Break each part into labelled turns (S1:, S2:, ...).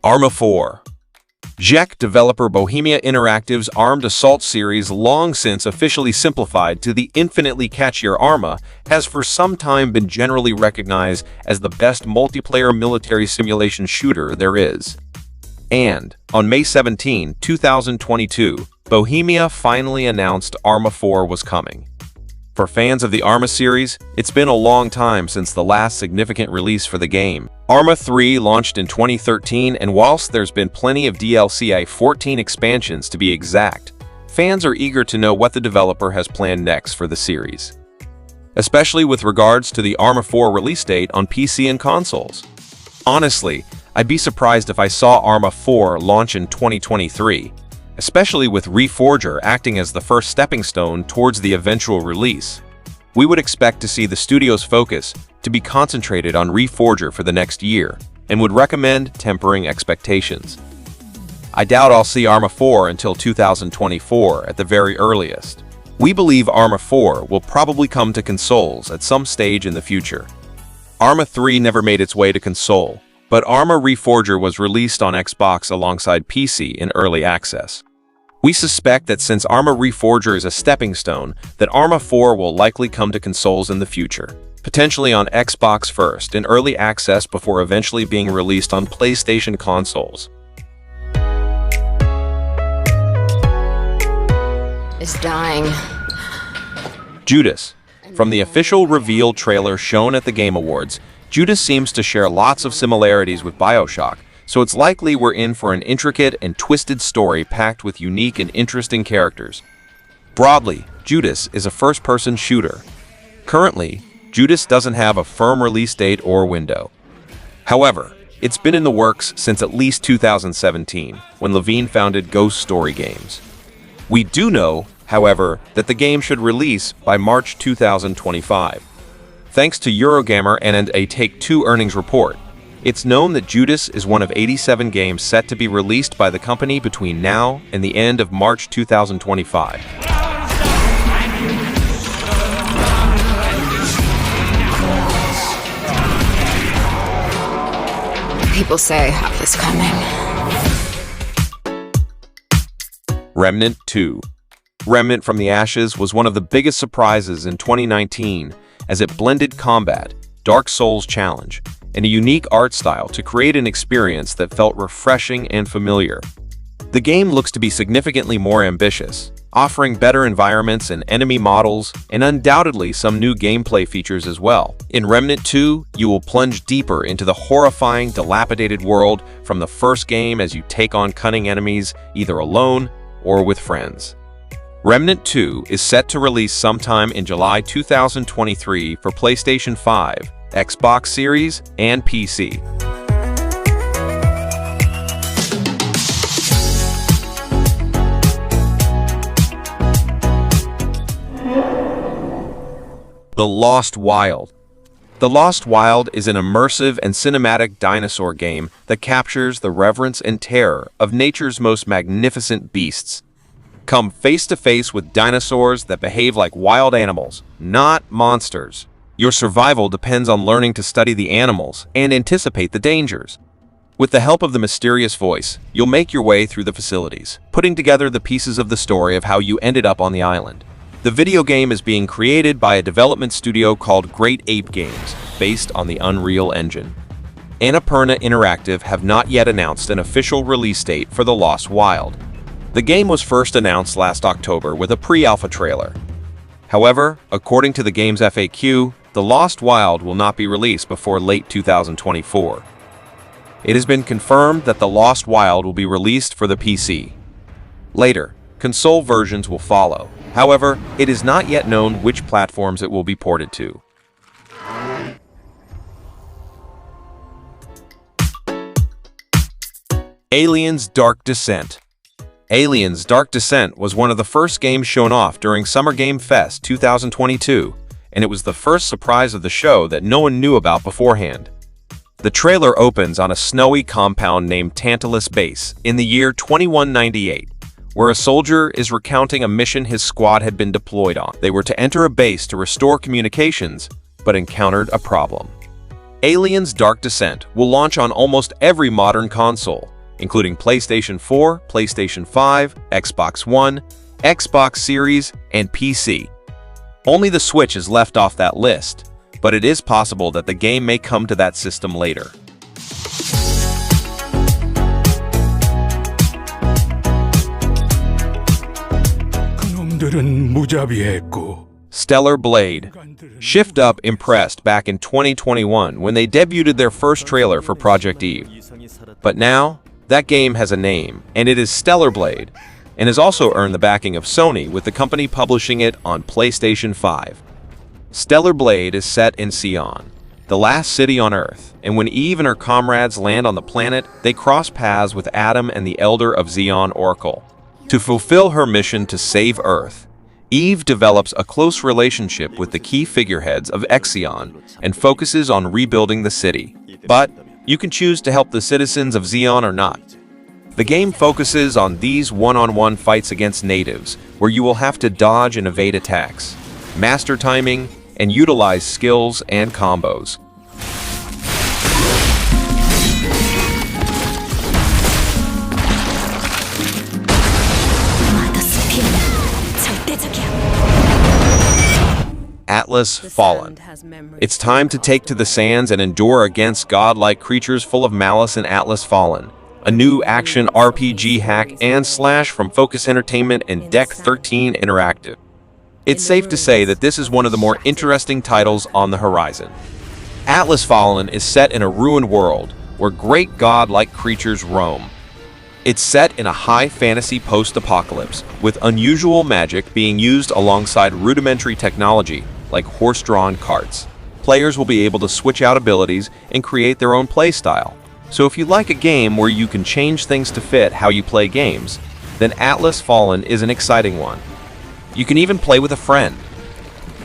S1: Arma 4. Czech developer Bohemia Interactive's armed assault series, long since officially simplified to the infinitely catchier Arma, has for some time been generally recognized as the best multiplayer military simulation shooter there is. And, on May 17, 2022, Bohemia finally announced Arma 4 was coming. For fans of the Arma series, it's been a long time since the last significant release for the game. Arma 3 launched in 2013, and whilst there's been plenty of DLC, 14 expansions to be exact, fans are eager to know what the developer has planned next for the series, especially with regards to the Arma 4 release date on PC and consoles. Honestly, I'd be surprised if I saw Arma 4 launch in 2023, especially with Reforger acting as the first stepping stone towards the eventual release. We would expect to see the studio's focus to be concentrated on Reforger for the next year, and would recommend tempering expectations. I doubt I'll see Arma 4 until 2024 at the very earliest. We believe Arma 4 will probably come to consoles at some stage in the future. Arma 3 never made its way to console, but Arma Reforger was released on Xbox alongside PC in early access. We suspect that since Arma Reforger is a stepping stone, that Arma 4 will likely come to consoles in the future, potentially on Xbox first in early access before eventually being released on PlayStation consoles.
S2: Is dying.
S1: Judas. From the official reveal trailer shown at the Game Awards, Judas seems to share lots of similarities with BioShock, so it's likely we're in for an intricate and twisted story packed with unique and interesting characters. Broadly, Judas is a first-person shooter. Currently, Judas doesn't have a firm release date or window. However, it's been in the works since at least 2017, when Levine founded Ghost Story Games. We do know, however, that the game should release by March 2025. Thanks to Eurogamer and a Take-Two earnings report, it's known that Judas is one of 87 games set to be released by the company between now and the end of March 2025.
S2: People say I have this coming.
S1: Remnant 2. Remnant from the Ashes was one of the biggest surprises in 2019, as it blended combat, Dark Souls challenge, and a unique art style to create an experience that felt refreshing and familiar. The game looks to be significantly more ambitious, offering better environments and enemy models, and undoubtedly some new gameplay features as well. In Remnant 2, you will plunge deeper into the horrifying, dilapidated world from the first game as you take on cunning enemies, either alone or with friends. Remnant 2 is set to release sometime in July 2023 for PlayStation 5, Xbox Series, and PC. The Lost Wild. The Lost Wild is an immersive and cinematic dinosaur game that captures the reverence and terror of nature's most magnificent beasts. Come face to face with dinosaurs that behave like wild animals, not monsters. Your survival depends on learning to study the animals and anticipate the dangers. With the help of the mysterious voice, you'll make your way through the facilities, putting together the pieces of the story of how you ended up on the island. The video game is being created by a development studio called Great Ape Games, based on the Unreal Engine. Annapurna Interactive have not yet announced an official release date for The Lost Wild. The game was first announced last October with a pre-alpha trailer. However, according to the game's FAQ, The Lost Wild will not be released before late 2024. It has been confirmed that The Lost Wild will be released for the PC. Later, console versions will follow. However, it is not yet known which platforms it will be ported to. Aliens: Dark Descent. Aliens: Dark Descent was one of the first games shown off during Summer Game Fest 2022, and it was the first surprise of the show that no one knew about beforehand. The trailer opens on a snowy compound named Tantalus Base in the year 2198, where a soldier is recounting a mission his squad had been deployed on. They were to enter a base to restore communications, but encountered a problem. Aliens: Dark Descent will launch on almost every modern console, including PlayStation 4, PlayStation 5, Xbox One, Xbox Series, and PC. Only the Switch is left off that list, but it is possible that the game may come to that system later. Stellar Blade. Shift Up impressed back in 2021 when they debuted their first trailer for Project Eve. But now, that game has a name, and it is Stellar Blade, and has also earned the backing of Sony, with the company publishing it on PlayStation 5. Stellar Blade is set in Sion, the last city on Earth, and when Eve and her comrades land on the planet, they cross paths with Adam and the Elder of Xion Oracle. To fulfill her mission to save Earth, Eve develops a close relationship with the key figureheads of Exion and focuses on rebuilding the city. But you can choose to help the citizens of Xion or not. The game focuses on these one-on-one fights against natives, where you will have to dodge and evade attacks, master timing, and utilize skills and combos. Atlas Fallen. It's time to take to the sands and endure against godlike creatures full of malice in Atlas Fallen, a new action RPG hack and slash from Focus Entertainment and Deck 13 Interactive. It's safe to say that this is one of the more interesting titles on the horizon. Atlas Fallen is set in a ruined world where great god-like creatures roam. It's set in a high fantasy post-apocalypse, with unusual magic being used alongside rudimentary technology like horse-drawn carts. Players will be able to switch out abilities and create their own playstyle. So if you like a game where you can change things to fit how you play games, then Atlas Fallen is an exciting one. You can even play with a friend.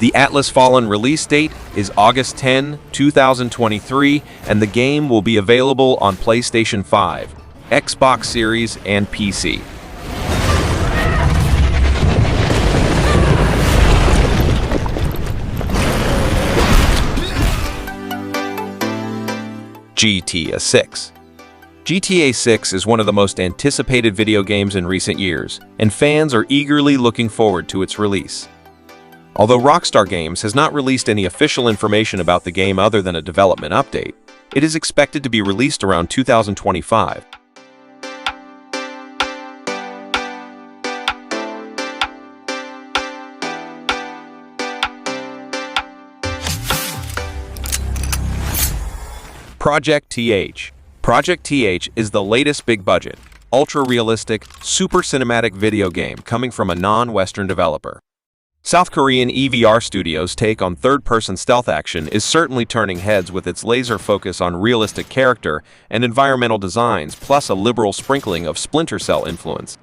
S1: The Atlas Fallen release date is August 10, 2023, and the game will be available on PlayStation 5, Xbox Series, and PC. GTA 6. GTA 6 is one of the most anticipated video games in recent years, and fans are eagerly looking forward to its release. Although Rockstar Games has not released any official information about the game other than a development update, it is expected to be released around 2025. Project TH. Project TH is the latest big-budget, ultra-realistic, super cinematic video game coming from a non-Western developer. South Korean EVR Studios' take on third-person stealth action is certainly turning heads with its laser focus on realistic character and environmental designs, plus a liberal sprinkling of Splinter Cell influence.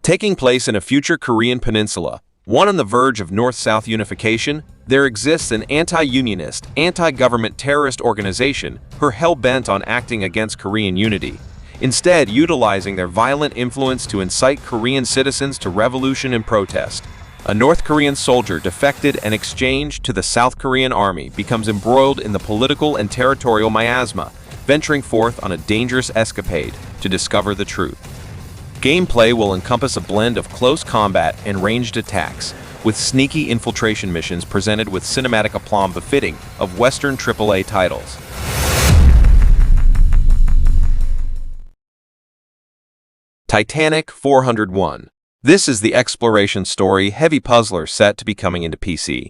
S1: Taking place in a future Korean peninsula, one on the verge of North-South unification, there exists an anti-unionist, anti-government terrorist organization who are hell-bent on acting against Korean unity, instead utilizing their violent influence to incite Korean citizens to revolution and protest. A North Korean soldier defected and exchanged to the South Korean army becomes embroiled in the political and territorial miasma, venturing forth on a dangerous escapade to discover the truth. Gameplay will encompass a blend of close combat and ranged attacks, with sneaky infiltration missions presented with cinematic aplomb befitting of Western AAA titles. Titanic 401. This is the exploration story heavy puzzler set to be coming into PC.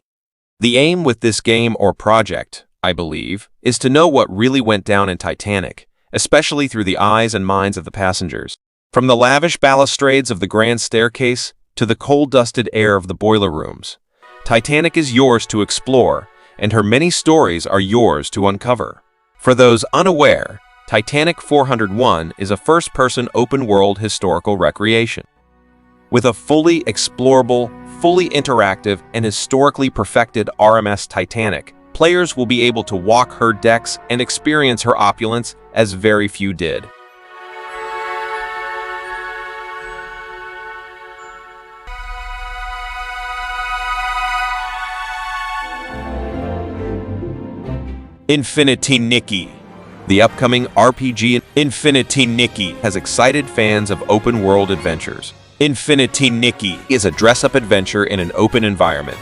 S1: The aim with this game or project, I believe, is to know what really went down in Titanic, especially through the eyes and minds of the passengers. From the lavish balustrades of the grand staircase to the coal-dusted air of the boiler rooms, Titanic is yours to explore, and her many stories are yours to uncover. For those unaware, Titanic 401 is a first-person open-world historical recreation. With a fully explorable, fully interactive, and historically perfected RMS Titanic, players will be able to walk her decks and experience her opulence as very few did. Nikki. The upcoming RPG Infinity Nikki has excited fans of open-world adventures. Infinity Nikki is a dress-up adventure in an open environment.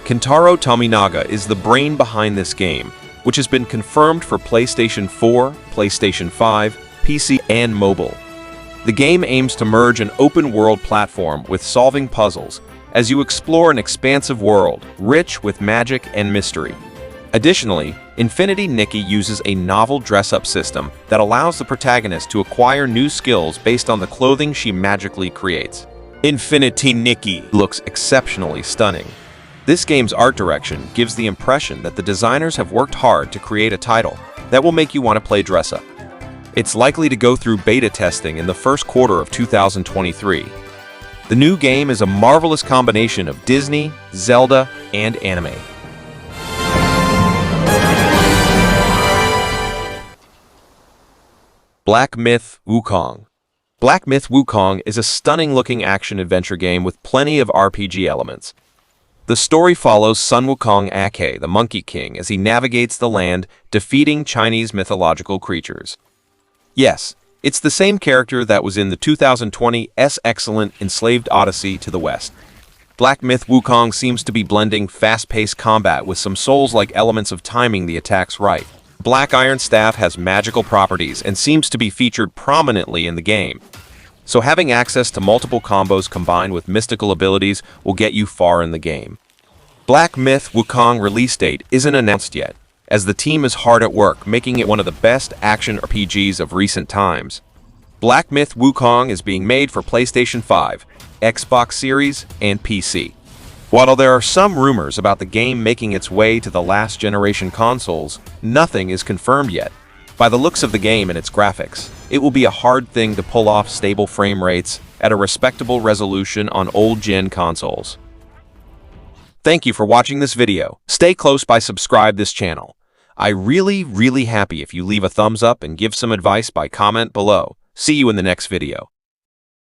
S1: Kentaro Tominaga is the brain behind this game, which has been confirmed for PlayStation 4, PlayStation 5, PC, and mobile. The game aims to merge an open-world platform with solving puzzles as you explore an expansive world, rich with magic and mystery. Additionally, Infinity Nikki uses a novel dress-up system that allows the protagonist to acquire new skills based on the clothing she magically creates. Infinity Nikki looks exceptionally stunning. This game's art direction gives the impression that the designers have worked hard to create a title that will make you want to play dress-up. It's likely to go through beta testing in the first quarter of 2023. The new game is a marvelous combination of Disney, Zelda, and anime. Black Myth: WuKong. Black Myth: WuKong is a stunning-looking action-adventure game with plenty of RPG elements. The story follows Sun Wukong Ake, the Monkey King, as he navigates the land, defeating Chinese mythological creatures. Yes, it's the same character that was in the 2020's excellent Enslaved Odyssey to the West. Black Myth: WuKong seems to be blending fast-paced combat with some Souls-like elements of timing the attacks right. Black Iron Staff has magical properties and seems to be featured prominently in the game. So having access to multiple combos combined with mystical abilities will get you far in the game. Black Myth: WuKong release date isn't announced yet, as the team is hard at work making it one of the best action RPGs of recent times. Black Myth: WuKong is being made for PlayStation 5, Xbox Series, and PC. While there are some rumors about the game making its way to the last generation consoles, nothing is confirmed yet. By the looks of the game and its graphics, it will be a hard thing to pull off stable frame rates at a respectable resolution on old-gen consoles. Thank you for watching this video. Stay close by subscribe this channel. I really happy if you leave a thumbs up and give some advice by comment below. See you in the next video.